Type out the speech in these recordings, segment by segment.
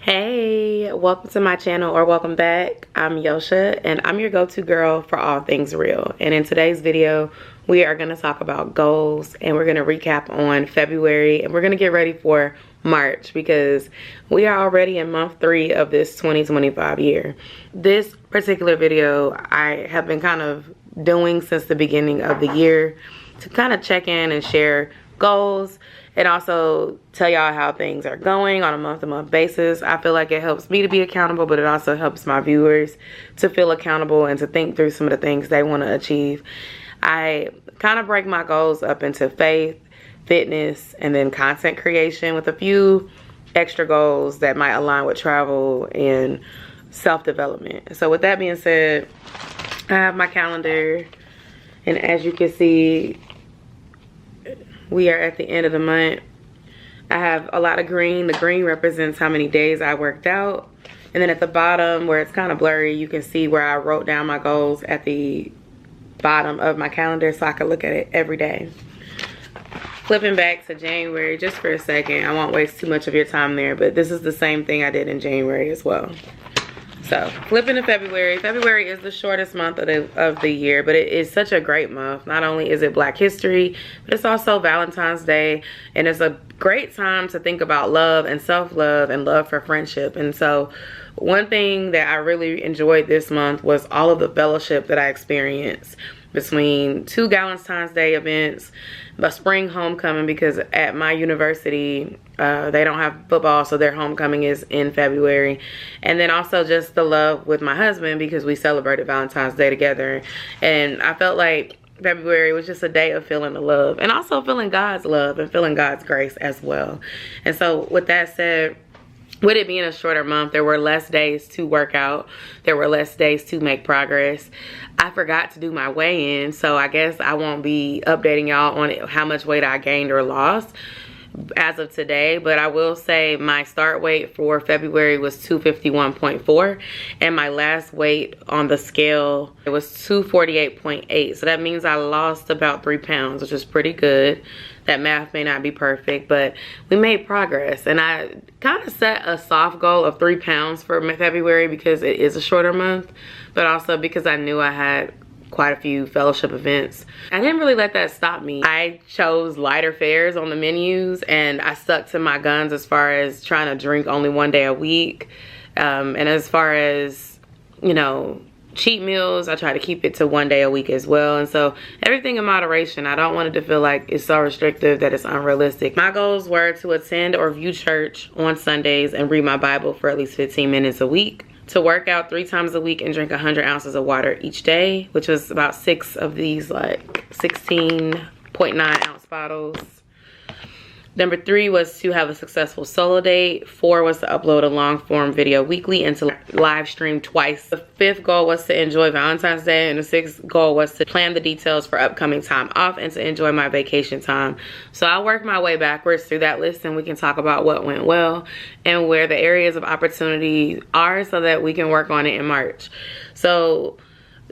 Hey, welcome to my channel, or welcome back. I'm Yosha and I'm your go-to girl for all things real. And in today's video, we are going to talk about goals, and we're going to recap on February, and we're going to get ready for March because we are already in month 3 of this 2025 year. This particular video I have been kind of doing since the beginning of the year to kind of check in and share goals and also tell y'all how things are going on a month-to-month basis. I feel like it helps me to be accountable, but it also helps my viewers to feel accountable and to think through some of the things they want to achieve. I kind of break my goals up into faith, fitness, and then content creation, with a few extra goals that might align with travel and self-development. So with that being said, I have my calendar, and as you can see, we are at the end of the month. I have a lot of green. The green represents how many days I worked out. And then at the bottom, where it's kind of blurry, you can see where I wrote down my goals at the bottom of my calendar so I can look at it every day. Flipping back to January just for a second. I won't waste too much of your time there, but this is the same thing I did in January as well. So flipping to February. February is the shortest month of the year, but it is such a great month. Not only is it Black History, but it's also Valentine's Day, and it's a great time to think about love and self-love and love for friendship. And so one thing that I really enjoyed this month was all of the fellowship that I experienced between 2 Valentine's Day events, a spring homecoming, because at my university they don't have football, so their homecoming is in February. And then also just the love with my husband, because we celebrated Valentine's Day together. And I felt like February was just a day of feeling the love, and also feeling God's love and feeling God's grace as well. And so with that said, with it being a shorter month, there were less days to work out. There were less days to make progress. I forgot to do my weigh-in, so I guess I won't be updating y'all on how much weight I gained or lost as of today, but I will say my start weight for February was 251.4, and my last weight on the scale, it was 248.8. So that means I lost about 3 pounds, which is pretty good. That math may not be perfect, but we made progress. And I kind of set a soft goal of 3 pounds for February because it is a shorter month, but also because I knew I had quite a few fellowship events. I didn't really let that stop me. I chose lighter fares on the menus, and I stuck to my guns as far as trying to drink only 1 day a week. And as far as, you know, cheat meals, I try to keep it to 1 day a week as well. And so everything in moderation. I don't want it to feel like it's so restrictive that it's unrealistic. My goals were to attend or view church on Sundays and read my Bible for at least 15 minutes a week, to work out 3 times a week and drink 100 ounces of water each day, which was about 6 of these like 16.9 ounce bottles. Number 3 was to have a successful solo date. 4 was to upload a long form video weekly and to live stream twice. The 5th goal was to enjoy Valentine's Day, and the 6th goal was to plan the details for upcoming time off and to enjoy my vacation time. So I'll work my way backwards through that list, and we can talk about what went well and where the areas of opportunity are so that we can work on it in March. So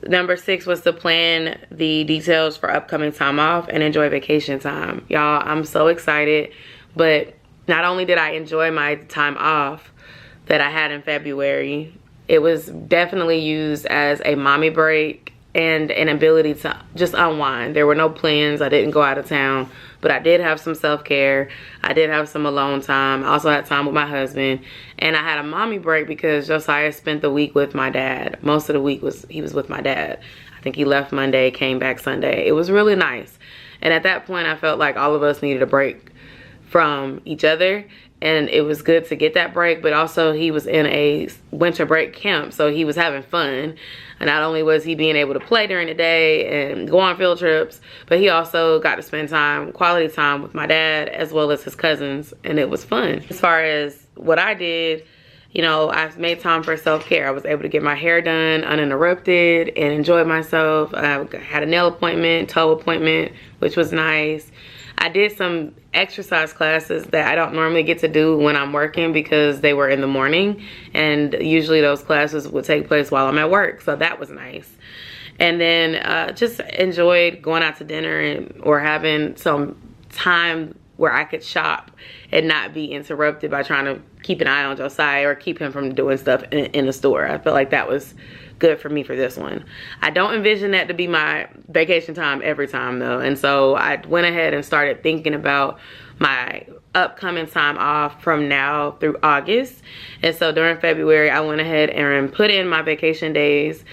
number 6 was to plan the details for upcoming time off and enjoy vacation time. Y'all, I'm so excited. But not only did I enjoy my time off that I had in February, it was definitely used as a mommy break and an ability to just unwind. There were no plans. I didn't go out of town, but I did have some self-care. I did have some alone time. I also had time with my husband, and I had a mommy break because Josiah spent the week with my dad. Most of the week he was with my dad. I think he left Monday, came back Sunday. It was really nice. And at that point, I felt like all of us needed a break from each other, and it was good to get that break. But also, he was in a winter break camp, so he was having fun. And not only was he being able to play during the day and go on field trips, but he also got to spend quality time with my dad as well as his cousins, and it was fun. As far as what I did, you know, I made time for self-care. I was able to get my hair done uninterrupted and enjoy myself. I had a nail appointment, toe appointment, which was nice. I did some exercise classes that I don't normally get to do when I'm working because they were in the morning, and usually those classes would take place while I'm at work, so that was nice. And then just enjoyed going out to dinner or having some time where I could shop and not be interrupted by trying to keep an eye on Josiah or keep him from doing stuff in the store. I feel like that was good for me for this one. I don't envision that to be my vacation time every time though. And so I went ahead and started thinking about my upcoming time off from now through August. And so during February, I went ahead and put in my vacation days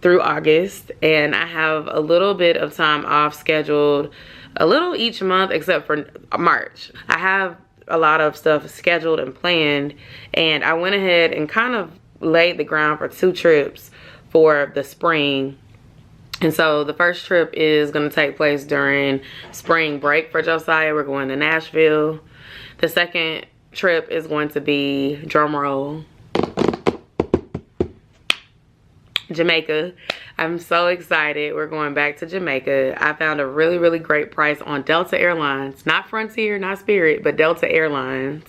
through August. And I have a little bit of time off scheduled, a little each month except for March. I have a lot of stuff scheduled and planned. And I went ahead and kind of laid the ground for 2 trips for the spring. And so the first trip is going to take place during spring break for Josiah. We're going to Nashville. The second trip is going to be, drum roll, Jamaica. I'm so excited. We're going back to Jamaica. I found a really, really great price on Delta Airlines. Not Frontier, not Spirit, but Delta Airlines.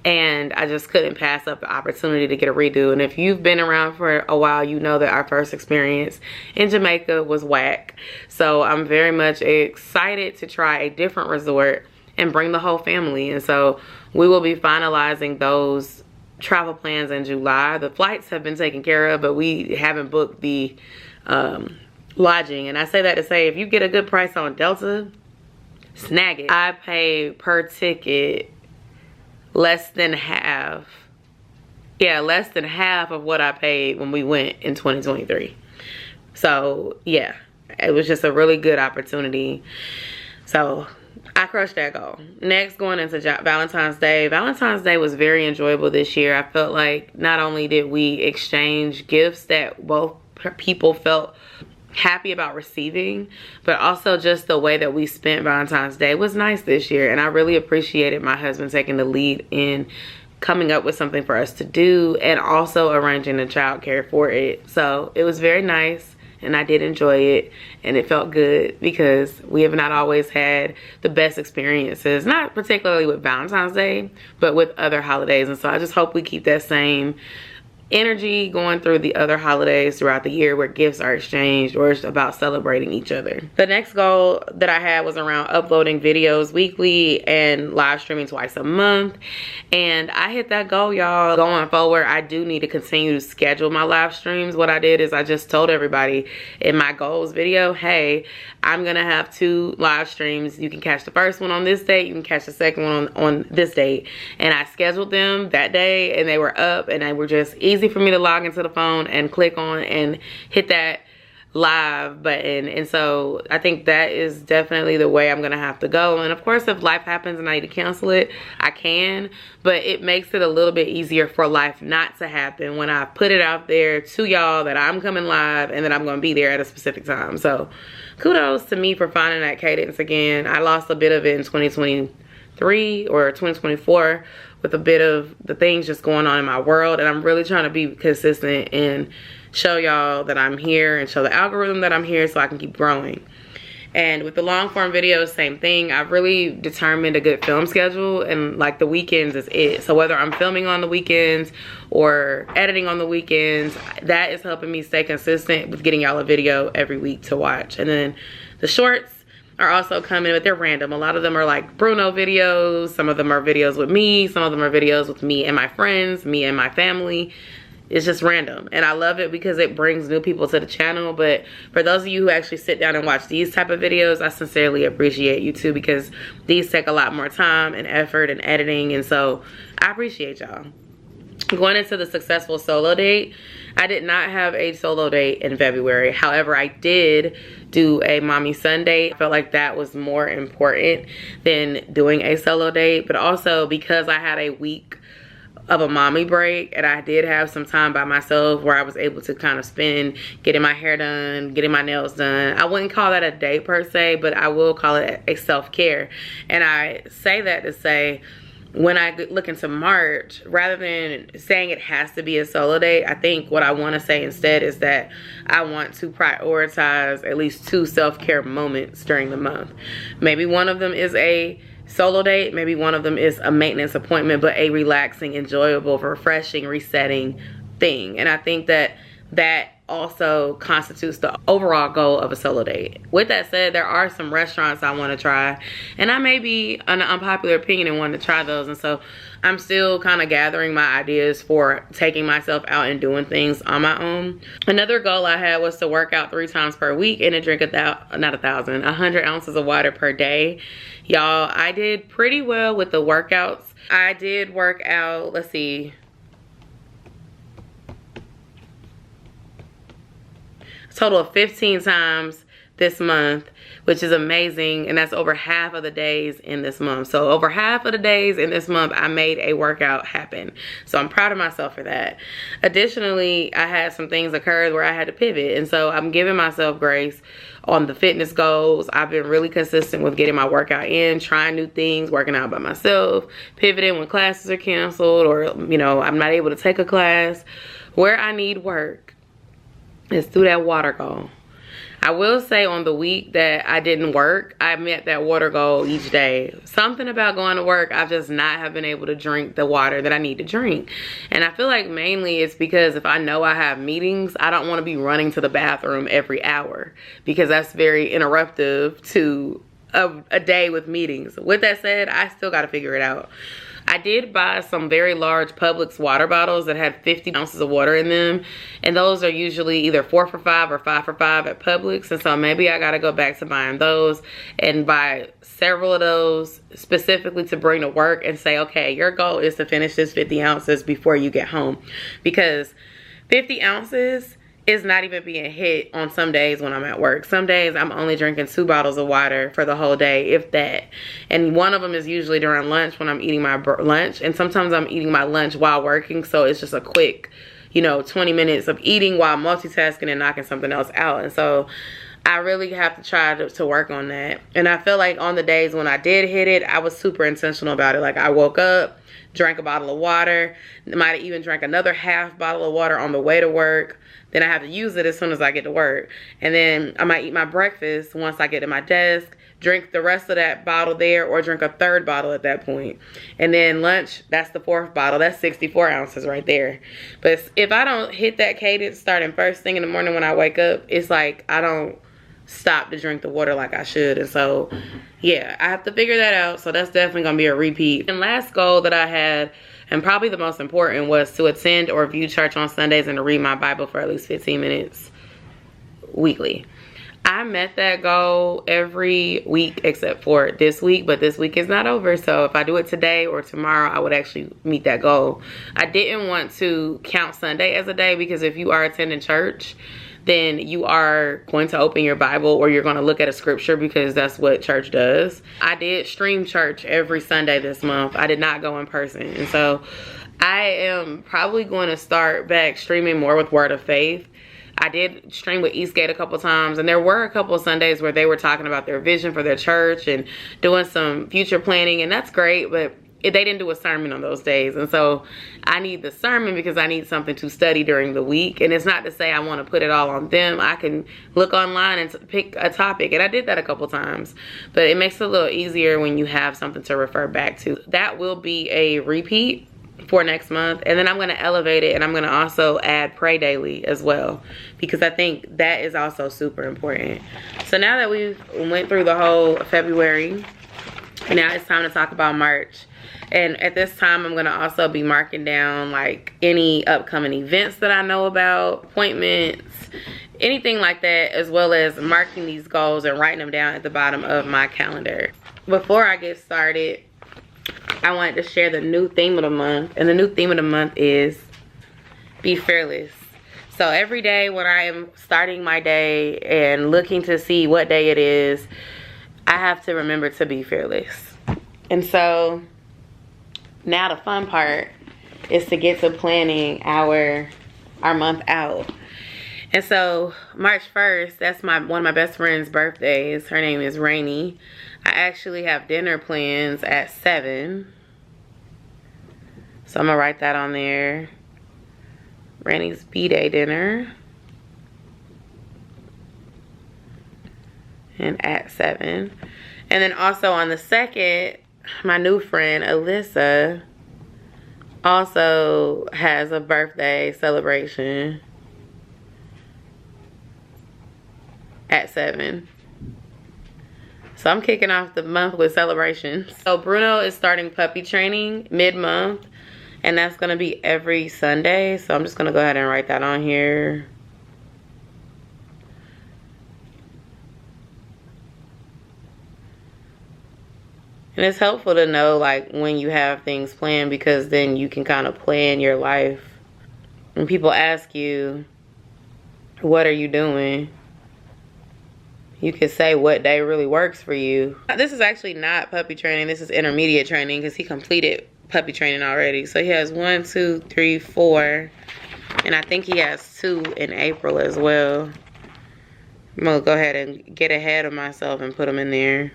And I just couldn't pass up the opportunity to get a redo. And if you've been around for a while, you know that our first experience in Jamaica was whack. So I'm very much excited to try a different resort and bring the whole family. And so we will be finalizing those travel plans in July. The flights have been taken care of, but we haven't booked the lodging. And I say that to say, if you get a good price on Delta, snag it. I pay per ticket less than half. Yeah, less than half of what I paid when we went in 2023. So yeah, it was just a really good opportunity. So I crushed that goal. Next, going into Valentine's Day. Valentine's Day was very enjoyable this year. I felt like not only did we exchange gifts that both people felt happy about receiving, but also just the way that we spent Valentine's Day was nice this year. And I really appreciated my husband taking the lead in coming up with something for us to do and also arranging the childcare for it. So it was very nice. And I did enjoy it, and it felt good because we have not always had the best experiences, not particularly with Valentine's Day, but with other holidays. And so I just hope we keep that same energy going through the other holidays throughout the year where gifts are exchanged or it's about celebrating each other. The next goal that I had was around uploading videos weekly and live streaming twice a month. And I hit that goal, y'all. Going forward, I do need to continue to schedule my live streams. What I did is I just told everybody in my goals video, hey, I'm gonna have 2 live streams. You can catch the first one on this date, you can catch the second one on this date. And I scheduled them that day and they were up and they were just easy for me to log into the phone and click on and hit that live button. And so I think that is definitely the way I'm gonna have to go. And of course, if life happens and I need to cancel it, I can, but it makes it a little bit easier for life not to happen when I put it out there to y'all that I'm coming live and that I'm gonna be there at a specific time. So kudos to me for finding that cadence again. I lost a bit of it in 2023 or 2024 with a bit of the things just going on in my world, and I'm really trying to be consistent and show y'all that I'm here and show the algorithm that I'm here so I can keep growing. And with the long form videos, same thing. I've really determined a good film schedule, and like the weekends is it. So whether I'm filming on the weekends or editing on the weekends, that is helping me stay consistent with getting y'all a video every week to watch. And then the shorts are also coming, but they're random. A lot of them are like Bruno videos. Some of them are videos with me. Some of them are videos with me and my friends, me and my family. It's just random, and I love it because it brings new people to the channel. But for those of you who actually sit down and watch these type of videos, I sincerely appreciate you too, because these take a lot more time and effort and editing, and so I appreciate y'all. Going into the successful solo date, I did not have a solo date in February. However, I did do a mommy son date. I felt like that was more important than doing a solo date, but also because I had a week of a mommy break and I did have some time by myself where I was able to kind of spend getting my hair done, getting my nails done. I wouldn't call that a date per se, but I will call it a self-care. And I say that to say, when I look into March, rather than saying it has to be a solo date, I think what I want to say instead is that I want to prioritize at least 2 self-care moments during the month. Maybe one of them is a solo date, maybe one of them is a maintenance appointment, but a relaxing, enjoyable, refreshing, resetting thing. And I think that that also constitutes the overall goal of a solo date. With that said, there are some restaurants I want to try, and I may be an unpopular opinion and want to try those, and so I'm still kind of gathering my ideas for taking myself out and doing things on my own. Another goal I had was to work out 3 times per week and to drink 100 ounces of water per day. Y'all, I did pretty well with the workouts. I did work out, let's see, a total of 15 times this month, which is amazing, and that's over half of the days in this month. So over half of the days in this month, I made a workout happen. So I'm proud of myself for that. Additionally, I had some things occur where I had to pivot, and so I'm giving myself grace on the fitness goals. I've been really consistent with getting my workout in, trying new things, working out by myself, pivoting when classes are canceled, or you know, I'm not able to take a class. Where I need work is through that water goal. I will say on the week that I didn't work, I met that water goal each day. Something about going to work, I've just not have been able to drink the water that I need to drink. And I feel like mainly it's because if I know I have meetings, I don't want to be running to the bathroom every hour, because that's very interruptive to a day with meetings. With that said, I still got to figure it out. I did buy some very large Publix water bottles that had 50 ounces of water in them. And those are usually either 4 for $5 or 5 for $5 at Publix. And so maybe I got to go back to buying those and buy several of those specifically to bring to work and say, okay, your goal is to finish this 50 ounces before you get home. Because 50 ounces is not even being hit on some days when I'm at work. Some days I'm only drinking 2 bottles of water for the whole day, if that. And one of them is usually during lunch when I'm eating my lunch. And sometimes I'm eating my lunch while working. So it's just a quick, you know, 20 minutes of eating while multitasking and knocking something else out. And so I really have to try to work on that. And I feel like on the days when I did hit it, I was super intentional about it. Like I woke up, drank a bottle of water, might have even drank another half bottle of water on the way to work. Then I have to use it as soon as I get to work. And then I might eat my breakfast once I get to my desk, drink the rest of that bottle there, or drink a 3rd bottle at that point. And then lunch, that's the 4th bottle. That's 64 ounces right there. But if I don't hit that cadence starting first thing in the morning when I wake up, it's like I don't stop to drink the water like I should. And so yeah, I have to figure that out. So that's definitely gonna be a repeat. And last goal that I had, and probably the most important, was to attend or view church on Sundays and to read my Bible for at least 15 minutes weekly. I met that goal every week except for this week, but this week is not over. So if I do it today or tomorrow, I would actually meet that goal. I didn't want to count Sunday as a day, because if you are attending church, then you are going to open your Bible or you're going to look at a scripture, because that's what church does. I did stream church every Sunday this month. I did not go in person. And so I am probably going to start back streaming more with Word of Faith. I did stream with Eastgate a couple times, and there were a couple of Sundays where they were talking about their vision for their church and doing some future planning, and that's great, but they didn't do a sermon on those days. And so I need the sermon because I need something to study during the week. And it's not to say I want to put it all on them. I can look online and pick a topic, and I did that a couple times, but it makes it a little easier when you have something to refer back to. That will be a repeat for next month, and then I'm going to elevate it, and I'm going to also add pray daily as well, because I think that is also super important. So now that we've went through the whole February, now it's time to talk about March. And at this time, I'm going to also be marking down like any upcoming events that I know about, appointments, anything like that, as well as marking these goals and writing them down at the bottom of my calendar. Before I get started, I wanted to share the new theme of the month. And the new theme of the month is be fearless. So every day when I am starting my day and looking to see what day it is, I have to remember to be fearless. And so now the fun part is to get to planning our month out. And so March 1st, that's one of my best friend's birthdays. Her name is Rainy. I actually have dinner plans at 7. So I'm gonna write that on there. Rainey's B-Day dinner. And at 7. And then also on the 2nd, my new friend Alyssa also has a birthday celebration. at 7. So I'm kicking off the month with celebrations. So Bruno is starting puppy training mid-month, and that's gonna be every Sunday. So I'm just gonna go ahead and write that on here. And it's helpful to know like when you have things planned, because then you can kind of plan your life. When people ask you, what are you doing? You can say what day really works for you. This is actually not puppy training. This is intermediate training because he completed puppy training already. So he has 1, 2, 3, 4. And I think he has 2 in April as well. I'm gonna go ahead and get ahead of myself and put them in there.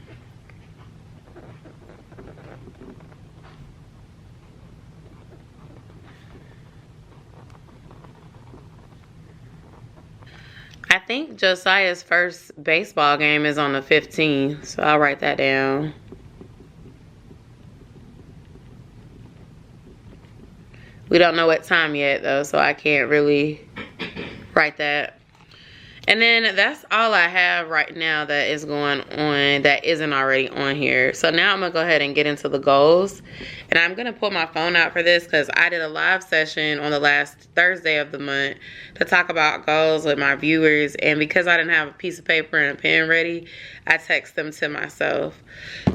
I think Josiah's first baseball game is on the 15th, so I'll write that down. We don't know what time yet though, so I can't really write that. And then that's all I have right now that is going on that isn't already on here. So now I'm gonna go ahead and get into the goals. And I'm gonna pull my phone out for this because I did a live session on the last Thursday of the month to talk about goals with my viewers. And because I didn't have a piece of paper and a pen ready, I text them to myself.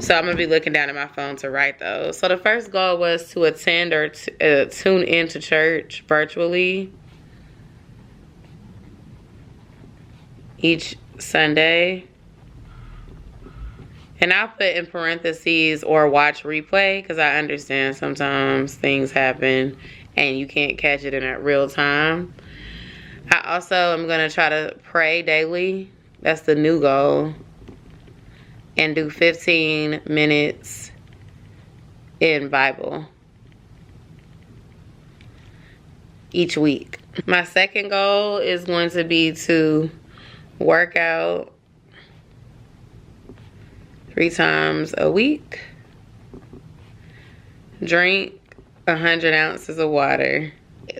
So I'm gonna be looking down at my phone to write those. So the first goal was to attend or tune into church virtually each Sunday. And I'll put in parentheses or watch replay because I understand sometimes things happen and you can't catch it in that real time. I also am going to try to pray daily. That's the new goal. And do 15 minutes in Bible each week. My second goal is going to be to work out 3 times a week. Drink 100 ounces of water.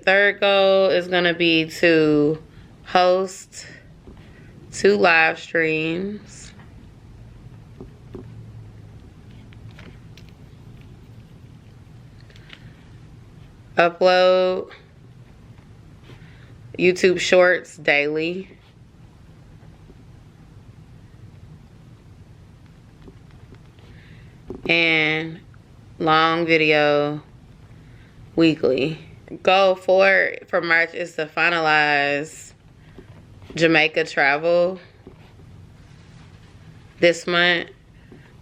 Third goal is going to be to host 2 live streams. Upload YouTube shorts daily. And long video weekly. Goal 4 for March is to finalize Jamaica travel this month.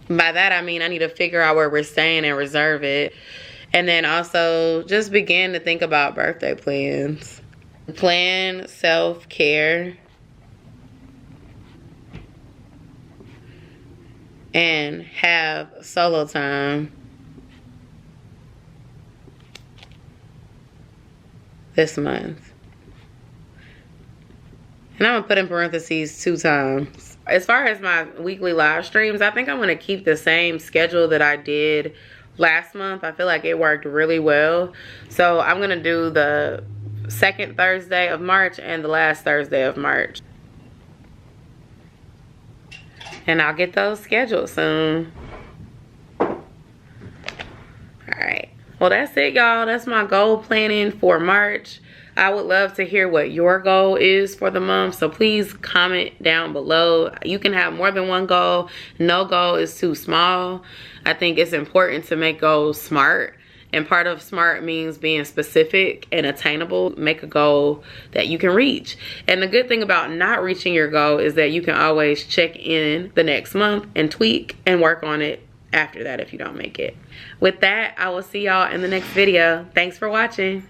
By that I mean I need to figure out where we're staying and reserve it. And then also just begin to think about birthday plans. Plan self-care. And have solo time this month. And I'm gonna put in parentheses 2 times. As far as my weekly live streams, I think I'm gonna keep the same schedule that I did last month. I feel like it worked really well. So I'm gonna do the second Thursday of March and the last Thursday of March. And I'll get those scheduled soon. Alright. Well, that's it, y'all. That's my goal planning for March. I would love to hear what your goal is for the month. So please comment down below. You can have more than one goal. No goal is too small. I think it's important to make goals smart. And part of SMART means being specific and attainable. Make a goal that you can reach. And the good thing about not reaching your goal is that you can always check in the next month and tweak and work on it after that if you don't make it. With that, I will see y'all in the next video. Thanks for watching.